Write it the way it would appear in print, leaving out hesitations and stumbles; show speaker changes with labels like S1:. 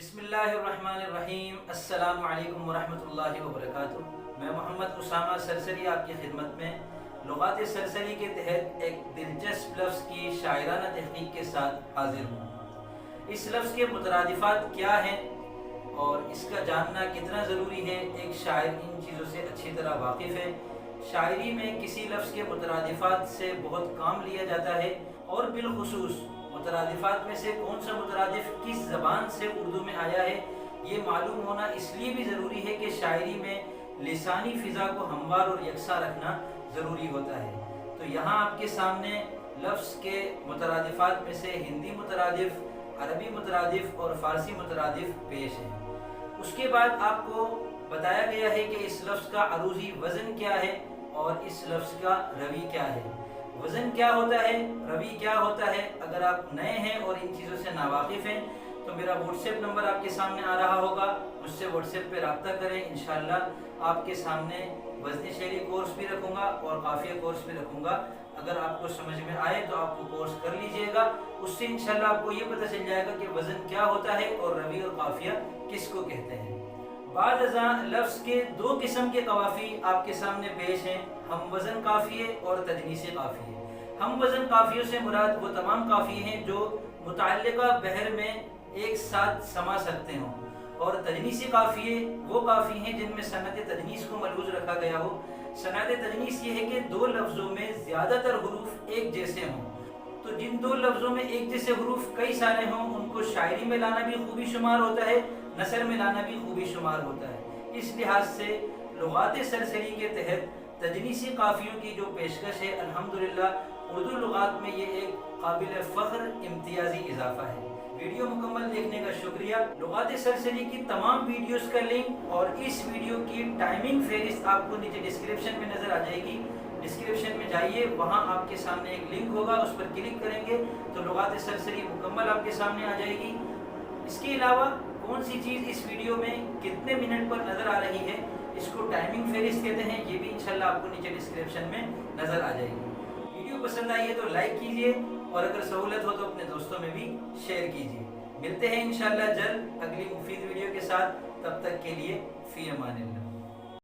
S1: بسم اللہ الرحمن الرحیم۔ السلام علیکم ورحمۃ اللہ وبرکاتہ۔ میں محمد اسامہ سرسری آپ کی خدمت میں لغات سرسری کے تحت ایک دلچسپ لفظ کی شاعرانہ تحقیق کے ساتھ حاضر ہوں۔ اس لفظ کے مترادفات کیا ہیں اور اس کا جاننا کتنا ضروری ہے، ایک شاعر ان چیزوں سے اچھی طرح واقف ہے۔ شاعری میں کسی لفظ کے مترادفات سے بہت کام لیا جاتا ہے، اور بالخصوص مترادفات میں سے کون سا مترادف کس زبان سے اردو میں آیا ہے، یہ معلوم ہونا اس لیے بھی ضروری ہے کہ شاعری میں لسانی فضا کو ہموار اور یکساں رکھنا ضروری ہوتا ہے۔ تو یہاں آپ کے سامنے لفظ کے مترادفات میں سے ہندی مترادف، عربی مترادف اور فارسی مترادف پیش ہیں۔ اس کے بعد آپ کو بتایا گیا ہے کہ اس لفظ کا عروضی وزن کیا ہے اور اس لفظ کا روی کیا ہے۔ وزن کیا ہوتا ہے، روی کیا ہوتا ہے، اگر آپ نئے ہیں اور ان چیزوں سے ناواقف ہیں تو میرا واٹس ایپ نمبر آپ کے سامنے آ رہا ہوگا، مجھ سے واٹس ایپ پہ رابطہ کریں۔ انشاءاللہ آپ کے سامنے وزن شعری کورس بھی رکھوں گا اور قافیہ کورس بھی رکھوں گا۔ اگر آپ کو سمجھ میں آئے تو آپ وہ کورس کر لیجئے گا، اس سے انشاءاللہ آپ کو یہ پتہ چل جائے گا کہ وزن کیا ہوتا ہے اور روی اور قافیہ کس کو کہتے ہیں۔ بعد ازاں لفظ کے دو قسم کے قوافی آپ کے سامنے پیش ہیں، ہم وزن قافیے اور تجنیسی قافیے۔ ہم وزن قافیوں سے مراد وہ تمام قافیے ہیں جو متعلقہ بحر میں ایک ساتھ سما سکتے ہوں، اور تجنیسی قافیے وہ قافی ہیں جن میں صنعت تجنیس کو ملحوظ رکھا گیا ہو۔ صنعت تجنیس یہ ہے کہ دو لفظوں میں زیادہ تر حروف ایک جیسے ہوں، تو جن دو لفظوں میں ایک جیسے حروف کئی سارے ہوں ان کو شاعری میں لانا بھی خوبی شمار ہوتا ہے، نثر میں لانا بھی خوبی شمار ہوتا ہے۔ اس لحاظ سے لغات سرسری کے تحت تجنیسی قافیوں کی جو پیشکش ہے، الحمدللہ اردو لغات میں یہ ایک قابل فخر امتیازی اضافہ ہے۔ ویڈیو مکمل دیکھنے کا شکریہ۔ لغات سرسری کی تمام ویڈیوز کا لنک اور اس ویڈیو کی ٹائمنگ فہرست آپ کو نیچے ڈسکرپشن میں نظر آ جائے گی۔ ڈسکرپشن میں جائیے، وہاں آپ کے سامنے ایک لنک ہوگا، اس پر کلک کریں گے تو لغات سرسری مکمل آپ کے سامنے آ جائے گی۔ اس کے علاوہ کون سی چیز اس ویڈیو میں کتنے منٹ پر نظر آ رہی ہے، اس کو ٹائمنگ فہرست کہتے ہیں، یہ بھی انشاءاللہ آپ کو نیچے ڈسکرپشن میں نظر آ جائے گی۔ ویڈیو پسند آئی ہے تو لائک کیجئے، اور اگر سہولت ہو تو اپنے دوستوں میں بھی شیئر کیجئے۔ ملتے ہیں انشاءاللہ جلد اگلی مفید ویڈیو کے ساتھ، تب تک کے لیے فی امان اللہ۔